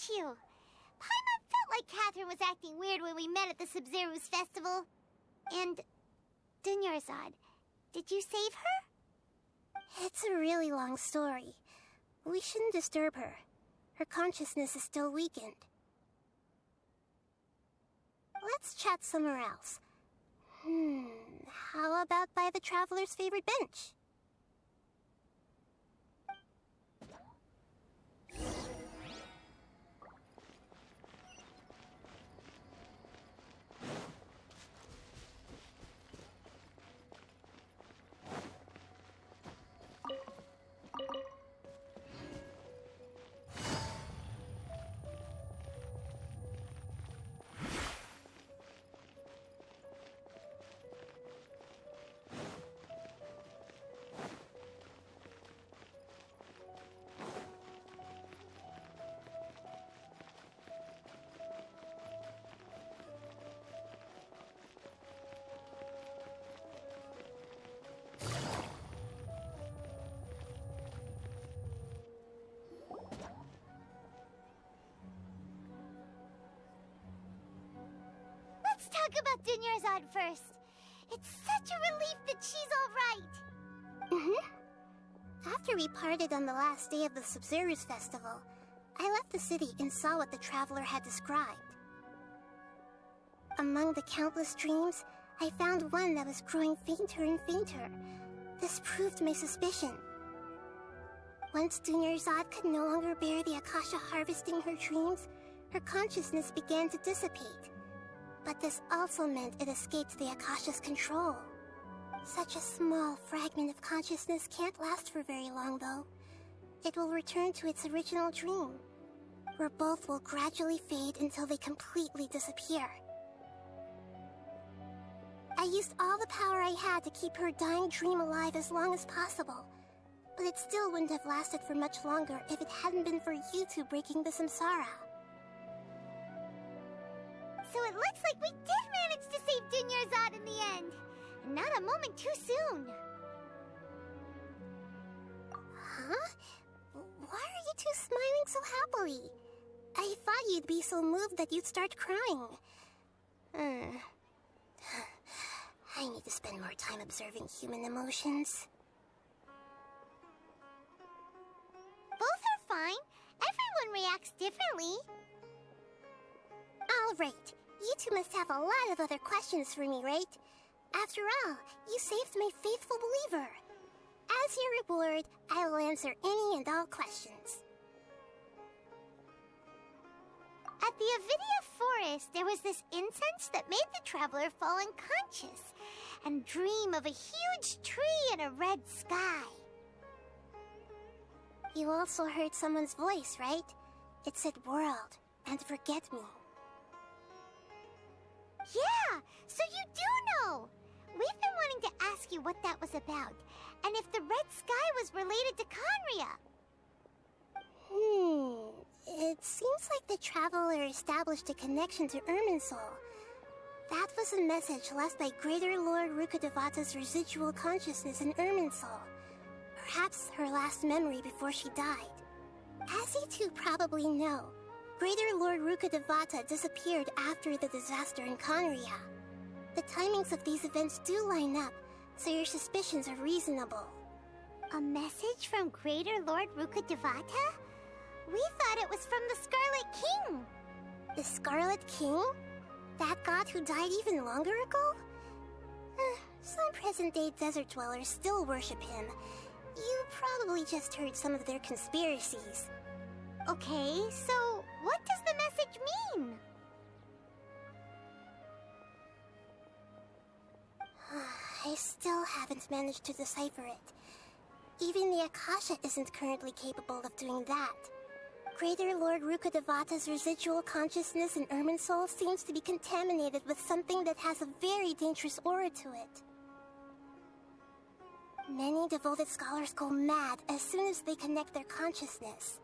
you. Paimon felt like Catherine was acting weird when we met at the Sub-Zero's festival. And Dunyarzad, did you save her? It's a really long story. We shouldn't disturb her. Her consciousness is still weakened. Let's chat somewhere else. How about by the traveler's favorite bench? Let's talk about Dunyarzad first. It's such a relief that she's all right. After we parted on the last day of the Sub-Zero's festival, I left the city and saw what the traveler had described. Among the countless dreams, I found one that was growing fainter and fainter. This proved my suspicion. Once Dunyarzad could no longer bear the Akasha harvesting her dreams, her consciousness began to dissipate. But this also meant it escaped the Akasha's control. Such a small fragment of consciousness can't last for very long, though. It will return to its original dream, where both will gradually fade until they completely disappear. I used all the power I had to keep her dying dream alive as long as possible, but it still wouldn't have lasted for much longer if it hadn't been for you two breaking the samsara. So it looks like we did manage to save Dunyarzad in the end. And not a moment too soon. Huh? Why are you two smiling so happily? I thought you'd be so moved that you'd start crying. I need to spend more time observing human emotions. Both are fine. Everyone reacts differently. All right. You two must have a lot of other questions for me, right? After all, you saved my faithful believer. As your reward, I will answer any and all questions. At the Avidia forest, there was this incense that made the traveler fall unconscious and dream of a huge tree and a red sky. You also heard someone's voice, right? It said world and forget me. Yeah, so you do know! We've been wanting to ask you what that was about, and if the red sky was related to Khaenri'ah. It seems like the traveler established a connection to Irminsul. That was a message left by Greater Lord Rukkhadevata's residual consciousness in Irminsul. Perhaps her last memory before she died. As you two probably know, Greater Lord Rukkhadevata disappeared after the disaster in Khaenri'ah. The timings of these events do line up, so your suspicions are reasonable. A message from Greater Lord Rukkhadevata? We thought it was from the Scarlet King. The Scarlet King? That god who died even longer ago? Some present-day desert dwellers still worship him. You probably just heard some of their conspiracies. Okay, so what does the message mean? I still haven't managed to decipher it. Even the Akasha isn't currently capable of doing that. Greater Lord Rukkhadevata's residual consciousness in Irminsul seems to be contaminated with something that has a very dangerous aura to it. Many devoted scholars go mad as soon as they connect their consciousness.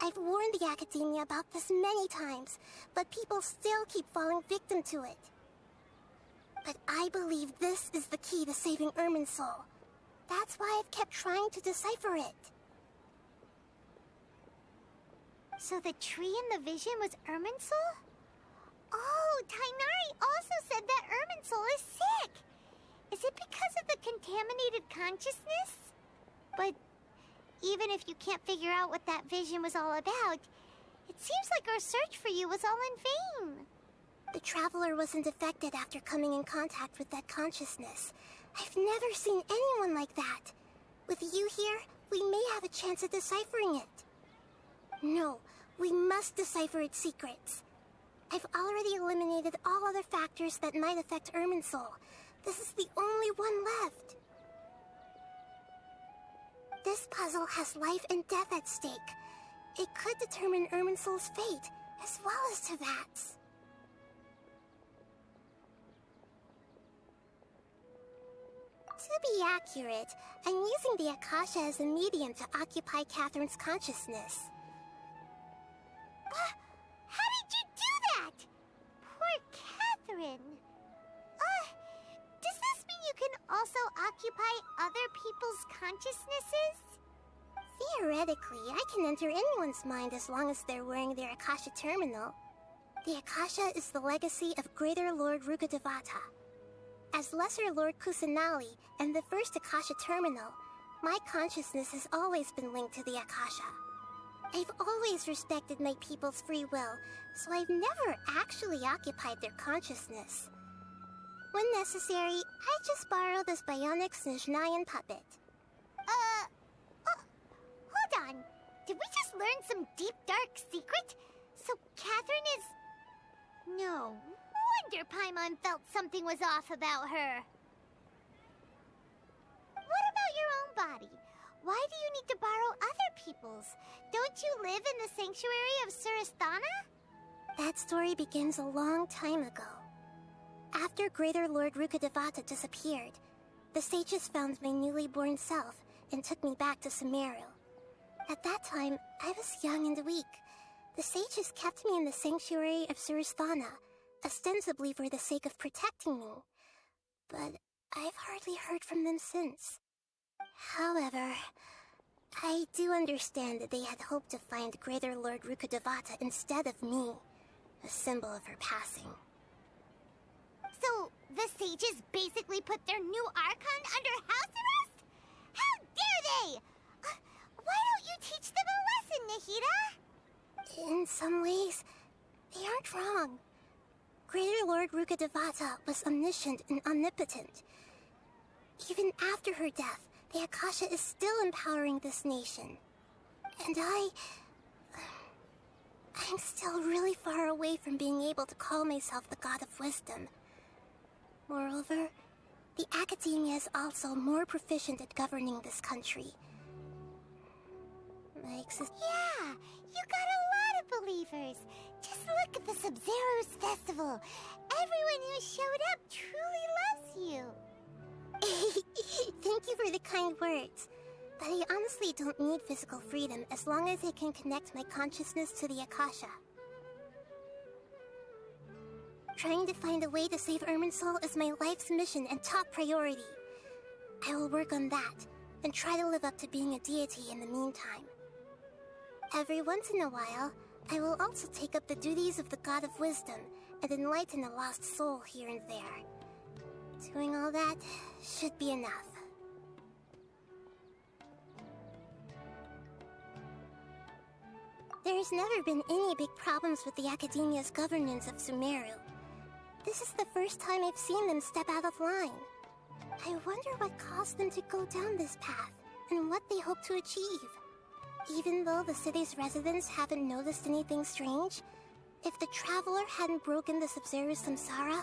I've warned the Academia about this many times, but people still keep falling victim to it. But I believe this is the key to saving Irminsul. That's why I've kept trying to decipher it. So the tree in the vision was Irminsul? Oh, Tainari also said that Irminsul is sick. Is it because of the contaminated consciousness? But even if you can't figure out what that vision was all about, it seems like our search for you was all in vain. The traveler wasn't affected after coming in contact with that consciousness. I've never seen anyone like that. With you here, we may have a chance at deciphering it. No, we must decipher its secrets. I've already eliminated all other factors that might affect Irminsul. This is the only one left. This puzzle has life and death at stake. It could determine Irminsul's fate, as well as Tevat's. To be accurate, I'm using the Akasha as a medium to occupy Catherine's consciousness. How did you do that? Poor Catherine. Does this mean you can also occupy other people's consciousnesses? Theoretically, I can enter anyone's mind as long as they're wearing their Akasha terminal. The Akasha is the legacy of Greater Lord Rukkhadevata. As Lesser Lord Kusanali and the first Akasha terminal, my consciousness has always been linked to the Akasha. I've always respected my people's free will, so I've never actually occupied their consciousness. When necessary, I just borrow this bionic Snezhnayan puppet. Hold on. Did we just learn some deep, dark secret? So Catherine is... No wonder Paimon felt something was off about her. What about your own body? Why do you need to borrow other people's? Don't you live in the sanctuary of Surasthana? That story begins a long time ago. After Greater Lord Rukkhadevata disappeared, the sages found my newly born self and took me back to Sumeru. At that time, I was young and weak. The sages kept me in the sanctuary of Surasthana, ostensibly for the sake of protecting me. But I've hardly heard from them since. However, I do understand that they had hoped to find Greater Lord Rukkhadevata instead of me, a symbol of her passing. So, the sages basically put their new Archon under house arrest? How dare they! Why don't you teach them a lesson, Nahida? In some ways, they aren't wrong. Greater Lord Rukkhadevata was omniscient and omnipotent. Even after her death, the Akasha is still empowering this nation. And I'm still really far away from being able to call myself the God of Wisdom. Moreover, the Academia is also more proficient at governing this country. Yeah, you got a lot of believers. Just look at the Sub-Zero's festival. Everyone who showed up truly loves you. Thank you for the kind words. But I honestly don't need physical freedom as long as I can connect my consciousness to the Akasha. Trying to find a way to save Irminsul is my life's mission and top priority. I will work on that, and try to live up to being a deity in the meantime. Every once in a while, I will also take up the duties of the God of Wisdom and enlighten a lost soul here and there. Doing all that should be enough. There's never been any big problems with the Academia's governance of Sumeru. This is the first time I've seen them step out of line. I wonder what caused them to go down this path, and what they hope to achieve. Even though the city's residents haven't noticed anything strange, if the traveler hadn't broken the Sub-Zero samsara,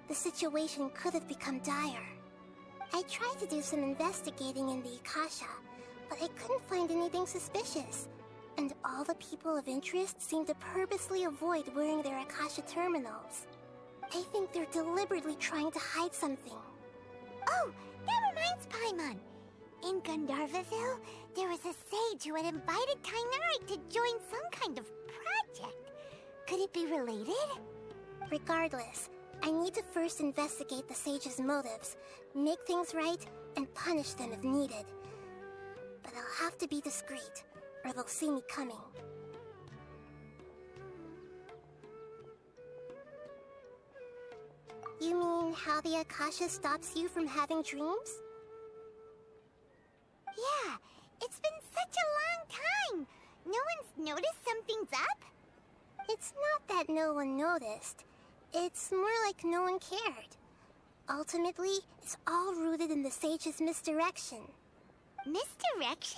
the situation could have become dire. I tried to do some investigating in the Akasha, but I couldn't find anything suspicious. And all the people of interest seem to purposely avoid wearing their Akasha terminals. I think they're deliberately trying to hide something. Oh, that reminds Paimon. In Gandharvaville, there was a sage who had invited Tainari to join some kind of project. Could it be related? Regardless, I need to first investigate the sage's motives, make things right, and punish them if needed. But I'll have to be discreet, or they'll see me coming. how the Akasha stops you from having dreams? Yeah, it's been such a long time. No one's noticed something's up? It's not that no one noticed. It's more like no one cared. Ultimately, it's all rooted in the sage's misdirection. Misdirection?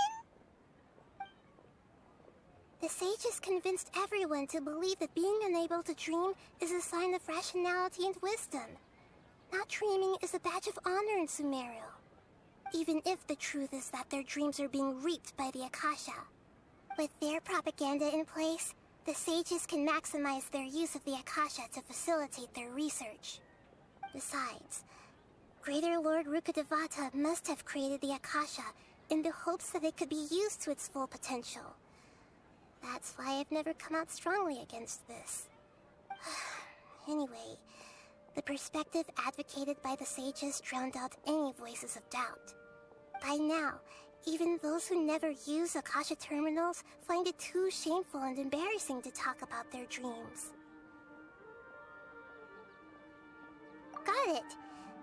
The sages convinced everyone to believe that being unable to dream is a sign of rationality and wisdom. Not dreaming is a badge of honor in Sumeru. Even if the truth is that their dreams are being reaped by the Akasha. With their propaganda in place, the sages can maximize their use of the Akasha to facilitate their research. Besides, Greater Lord Rukkhadevata must have created the Akasha in the hopes that it could be used to its full potential. That's why I've never come out strongly against this. Anyway, the perspective advocated by the sages drowned out any voices of doubt. By now, even those who never use Akasha terminals find it too shameful and embarrassing to talk about their dreams. Got it.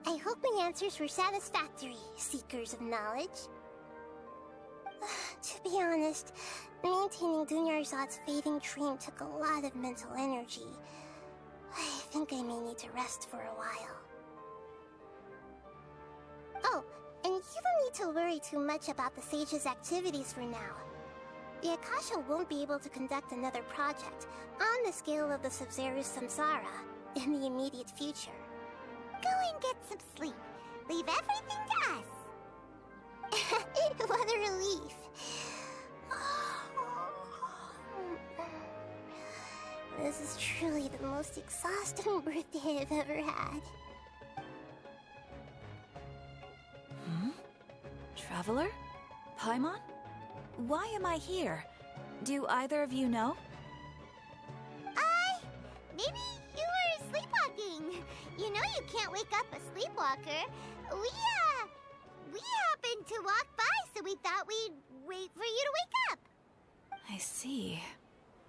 I hope my answers were satisfactory, seekers of knowledge. To be honest, maintaining Dunyarzad's fading dream took a lot of mental energy. I think I may need to rest for a while. Oh, and you don't need to worry too much about the sage's activities for now. The Akasha won't be able to conduct another project on the scale of the Sub-Zero Samsara in the immediate future. Go and get some sleep. Leave everything to us. What a relief. This is truly the most exhausting birthday I've ever had. Traveler? Paimon? Why am I here? Do either of you know? Maybe you were sleepwalking. You know you can't wake up a sleepwalker. We happened to walk by, so we thought we'd wait for you to wake up. I see.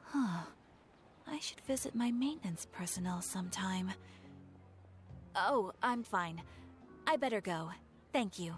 Huh. I should visit my maintenance personnel sometime. Oh, I'm fine. I better go. Thank you.